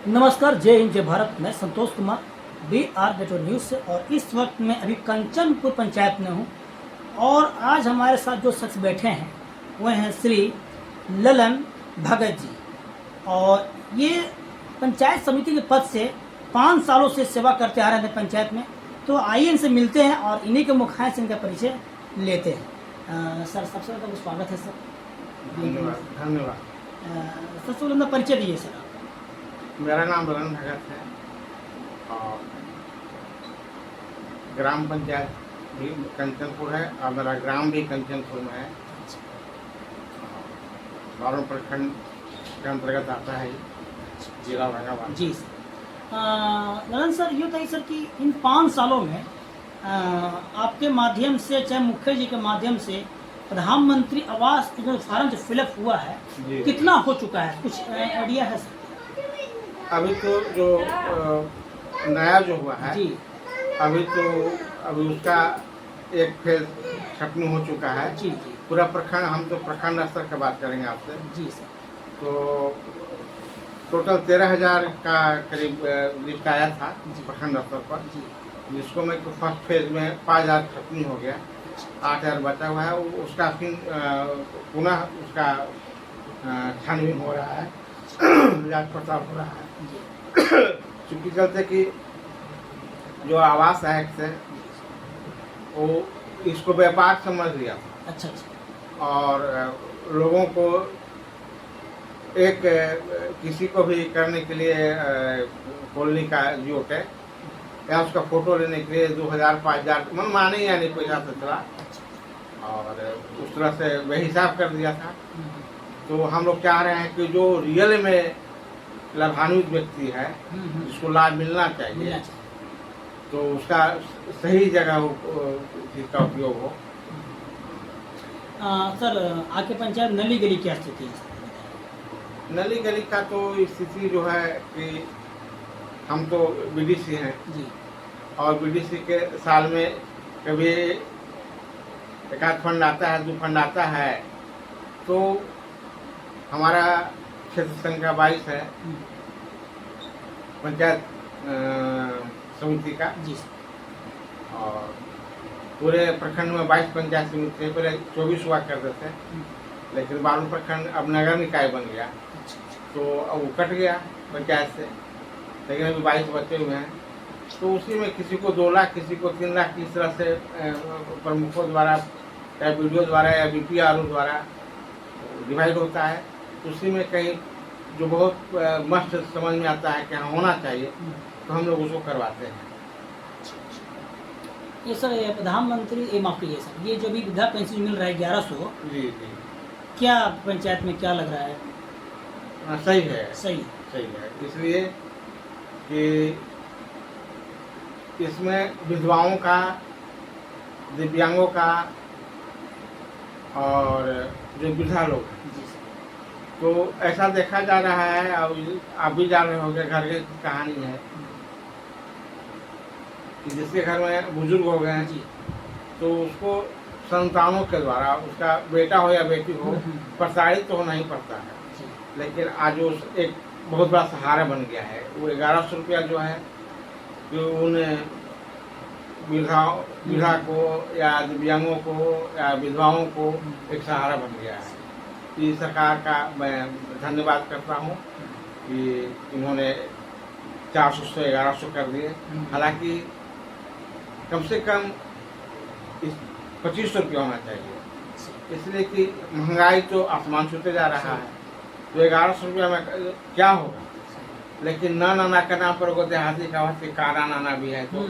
नमस्कार, जय हिंद, जय भारत। मैं Santosh Kumar, BR network news से। और इस वक्त मैं अभी कंचनपुर पंचायत में हूँ और आज हमारे साथ जो शख्स बैठे हैं वह हैं श्री ललन भगत जी। और ये पंचायत समिति के पद से 5 सालों से सेवा करते आ रहे हैं पंचायत में। तो आइए इनसे मिलते हैं और इन्हीं के मुखायन से इनका परिचय लेते हैं। सर, सबसे ज़्यादा स्वागत है सर। धन्यवाद। सबसे पहले परिचय दीजिए सर। मेरा नाम ललन भगत है और ग्राम पंचायत भी कंचनपुर है और मेरा ग्राम भी कंचनपुर में है। बारों प्रखंड के अंतर्गत आता है जिला औरंगाबाद। जी सर। ललन सर, ये बताइए सर कि इन 5 सालों में आपके माध्यम से, चाहे मुखिया जी के माध्यम से, प्रधानमंत्री आवास जो फॉर्म जो फिलअप हुआ है कितना हो चुका है, कुछ आइडिया है सर? अभी तो जो नया जो हुआ है जी, अभी उसका एक फेज खत्म हो चुका है। जी जी पूरा प्रखंड, हम तो प्रखंड स्तर की बात करेंगे आपसे। जी सर। तो टोटल 13,000 का करीब निपटाया था प्रखंड स्तर पर, जी जिसको मैं फर्स्ट फेज में 5,000 खत्म हो गया, 8,000 बचा हुआ है। उसका फिर पुनः उसका छानबीन हो रहा है, जांच पड़ताल हो रहा है। चूँकि चलते कि जो आवास एक्ट है वो इसको व्यापार समझ लिया था। अच्छा अच्छा। और लोगों को एक किसी को भी करने के लिए कॉलोनी का जियो टैग या उसका फोटो लेने के लिए 2,000 5,000 मन माने या नहीं पैसा तो चला, और उस तरह से वह हिसाब कर दिया था। तो हम लोग चाह रहे हैं कि जो रियल में लाभान्वित व्यक्ति है, जिसको लाभ मिलना चाहिए, तो उसका सही जगह इसका उपयोग हो। सर, आपके पंचायत नली गली क्या स्थिति है? नली गली का तो स्थिति जो है कि हम तो BDC हैं जी, और BDC के साल में कभी एक आध फंड आता है, 2 फंड आता है। तो हमारा क्षेत्र संख्या 22 है पंचायत समिति का, जी और पूरे प्रखंड में 22 पंचायत समिति थे। पहले 24 हुआ करते थे, लेकिन बालू प्रखंड अब नगर निकाय बन गया, तो अब वो कट गया पंचायत से, लेकिन अभी 22 बचे हुए हैं। तो उसी में किसी को 2 लाख, किसी को 3 लाख, इस तरह से प्रमुखों द्वारा या BDO द्वारा या BPRO द्वारा डिवाइड होता है। उसी में कहीं जो बहुत मस्त समझ में आता है कि हाँ होना चाहिए, तो हम लोग उसको करवाते हैं। ये सर, ये प्रधानमंत्री, ये माफ कीजिए सर, ये जो भी वृद्धा पेंशन मिल रहा है 1100, जी जी, क्या पंचायत में क्या लग रहा है? सही है, सही है। इसलिए कि इसमें विधवाओं का, दिव्यांगों का और जो वृद्धा लोग हैं, जी सर। तो ऐसा देखा जा रहा है, अब आप भी जान रहे होंगे, घर की कहानी है कि जिसके घर में बुजुर्ग हो गए हैं, जी, तो उसको संतानों के द्वारा, उसका बेटा हो या बेटी हो, प्रसारित तो होना ही पड़ता है। जी, लेकिन आज वो एक बहुत बड़ा सहारा बन गया है। वो 1100 रुपया जो है, जो उन वृद्धा को या दिव्यांगों को या विधवाओं को एक सहारा बन गया है। इस सरकार का मैं धन्यवाद करता हूँ कि इन्होंने 400 से 1100 कर दिए। हालांकि कम से कम 2500 रुपया होना चाहिए, इसलिए कि महंगाई तो आसमान छूते जा रहा है। तो 1100 रुपया में क्या होगा? लेकिन नाना का नाम पर देहाती का कारा नाना भी है, तो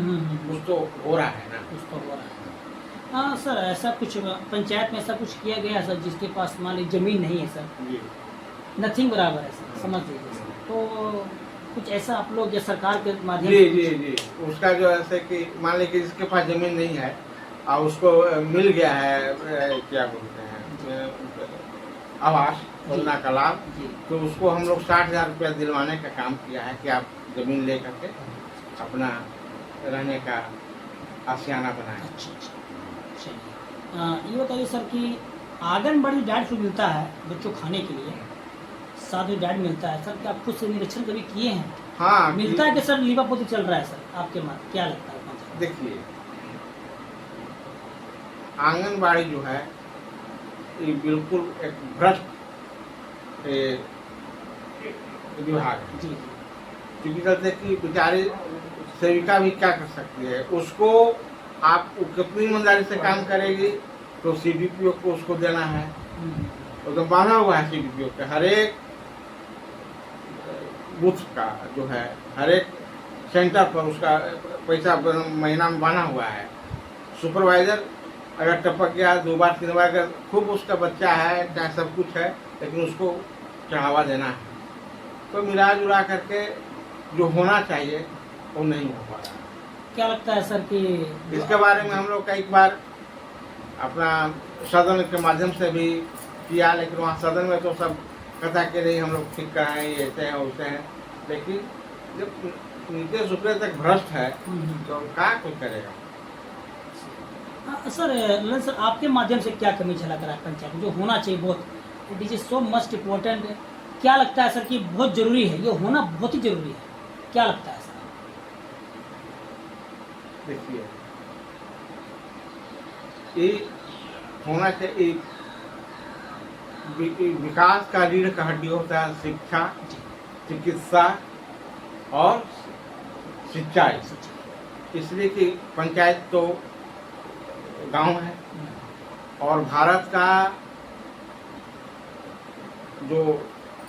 कुछ तो हो रहा है ना, कुछ तो हो रहा है। हाँ सर, ऐसा कुछ पंचायत में ऐसा कुछ किया गया सर जिसके पास मान लीजिए जमीन नहीं है सर, जी। नथिंग बराबर है सर, समझ लीजिए सर। तो कुछ ऐसा आप लोग या सरकार के माध्यम जी से जी जी, उसका जो ऐसे कि मान लीजिए जिसके पास जमीन नहीं है और उसको मिल गया है, क्या बोलते हैं, आवास योजना का लाभ, तो उसको हम लोग 60,000 रुपया दिलवाने का काम किया है कि आप जमीन ले करके अपना रहने का आशियाना बनाएं। अच्छा अच्छा, चलिए। ये बताइए सर कि आंगनबाड़ी डाइट फूड मिलता है बच्चों खाने के लिए, साथ में गाइड मिलता है सर, क्या आप खुद से निरीक्षण कभी किए हैं? हाँ मिलता है कि सर लीपापोती चल रहा है सर आपके माँ, क्या लगता है पंचायत? देखिए, आंगनबाड़ी जो है ये बिल्कुल एक भ्रष्ट विभाग है। जी क्योंकि कहते हैं कि बेचारी सेविका भी क्या कर सकती है, उसको आप कितनी ईमानदारी से काम करेगी तो सीडीपीओ को उसको देना है, वो तो बांधा हुआ है सीडीपीओ के हर एक बूथ का जो है, हर एक सेंटर पर उसका पैसा महीना में बांधा हुआ है। सुपरवाइजर अगर टपक गया 2 बार 3 बार, अगर खूब उसका बच्चा है चाहे सब कुछ है, लेकिन उसको चढ़ावा देना है, तो मिला जुला करके जो होना चाहिए वो नहीं हो पा रहा। क्या लगता है सर कि इसके बारे में हम लोग कई बार अपना सदन के माध्यम से भी किया, लेकिन वहाँ सदन में तो सब कहता कि नहीं हम लोग ठीक कराएं, ये ऐसे हैं वैसे हैं, लेकिन जब नीचे ऊपर तक भ्रष्ट है तो क्या कोई करेगा। सर ललन सर, आपके माध्यम से क्या कमी झलक रहा है पंचायत में जो होना चाहिए बहुत, it is so must important? क्या लगता है सर कि बहुत जरूरी है, ये होना बहुत ही जरूरी है, क्या लगता है सर? देखिए, ये होना चाहिए, विकास का रीढ़ का हड्डी होता है शिक्षा, चिकित्सा और सिंचाई। इसलिए कि पंचायत तो गांव है और भारत का जो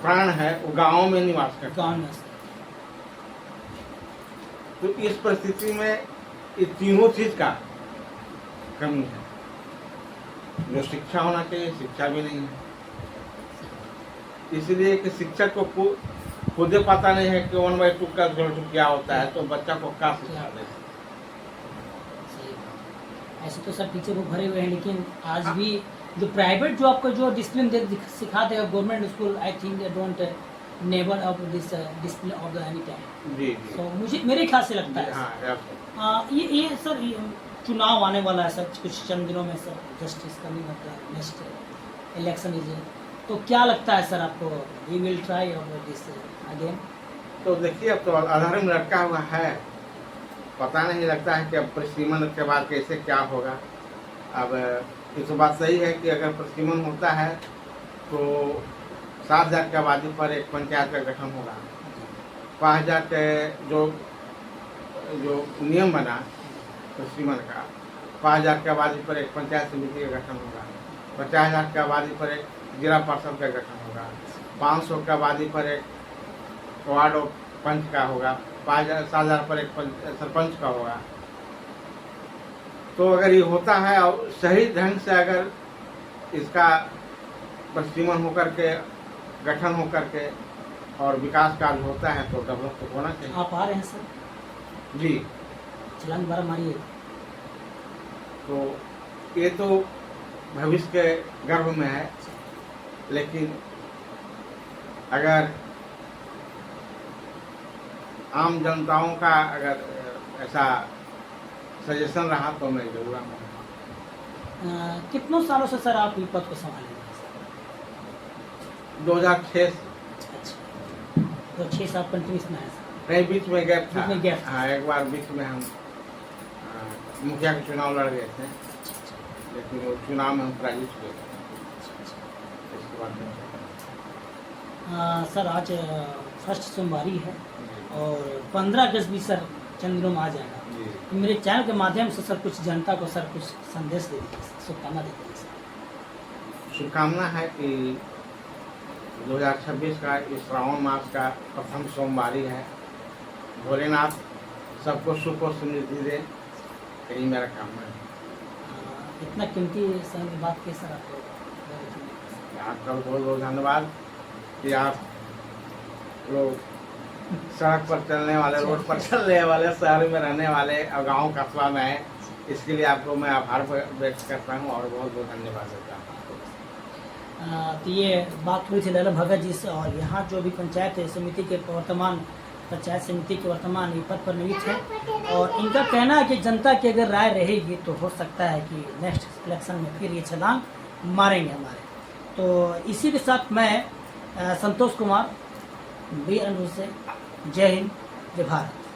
प्राण है वो गांव में निवास करता है। गाँव में तो इस परिस्थिति में ये तीनों चीज का कमी है। जो शिक्षा होना चाहिए शिक्षा भी नहीं है, इसलिए कि शिक्षक को खुद पता नहीं है कि 1/2 का क्या होता है, तो बच्चा को क्या सिखा दे। ऐसे तो सर टीचर वो भरे हुए हैं, लेकिन आज भी जो प्राइवेट जो आपको जो डिसिप्लिन सिखाते हैं government school, I think they don't never of this discipline of the any time. जी तो मुझे मेरे ख्याल से लगता है हाँ, ये सर चुनाव आने वाला है सर कुछ चंद दिनों में सर, जस्टिस कमिंग होता है, नेक्स्ट इलेक्शन इज, तो क्या लगता है सर आपको, we will try of this again? तो देखिए, अब तो आधार में लटका हुआ है, पता नहीं लगता है कि अब परिसीमन के बाद कैसे क्या होगा। अब ये तो बात सही है कि अगर परिसीमन होता है तो 7,000 की आबादी पर एक पंचायत का गठन होगा। 5,000 के जो नियम बना परिसीमन का, 5,000 की आबादी पर एक पंचायत समिति का गठन होगा। 50,000 की आबादी पर एक जिला परिषद का गठन होगा। 500 की आबादी पर एक वार्ड और पंच का होगा। 7,000 पर एक सरपंच का होगा। तो अगर ये होता है और सही ढंग से अगर इसका परिसीमन होकर के गठन होकर के और विकास कार्य होता है तो डेवलप तो होना चाहिए। आप आ रहे हैं सर? जी, छलांग बारह मारिए। तो ये तो भविष्य के गर्भ में है, लेकिन अगर आम जनताओं का अगर ऐसा सजेशन रहा तो मैं जरूर आऊँगा। कितनों सालों से सर आप ये पद को संभाले हैं? 2006 अच्छा, तो 6 साल कंटिन्यूस में है सर? नहीं, बीच में गैप था। बीच में गैप था। हाँ, एक बार बीच में हम मुखिया के चुनाव लड़ गए थे, लेकिन वो चुनाव में हम पराजित हुए थे। इसके बाद सर आज फर्स्ट सोमवारी है और 15 अगस्त भी सर चंद दिनों में आ जाएगा, तो मेरे चैनल के माध्यम से सर कुछ जनता को सर कुछ संदेश दे दीजिए, शुभकामना दे दीजिए सर। शुभकामना है कि 2026 का इस श्रावण मास का प्रथम सोमवारी है। भोलेनाथ सबको सुख और समृद्धि दे, यही मेरा कामना है। इतना कीमती समय की बात की सर आपको आपका बहुत बहुत धन्यवाद कि आप लोग सड़क पर चलने वाले, रोड पर चलने वाले, शहर में रहने वाले और गाँव कस्बा में आए, इसके लिए आपको मैं आभार व्यक्त करता हूँ और बहुत बहुत धन्यवाद देता हूँ। तो ये बात हुई थी ललन भगत जी से, और यहाँ जो भी पंचायत समिति के वर्तमान पंचायत समिति के वर्तमान पद पर नियुक्त है, और इनका कहना है कि जनता की अगर राय रहेगी तो हो सकता है कि नेक्स्ट इलेक्शन में फिर ये छलांग मारेंगे हमारे। तो इसी के साथ मैं संतोष कुमार बी अनुज से। जय हिंद, जय भारत।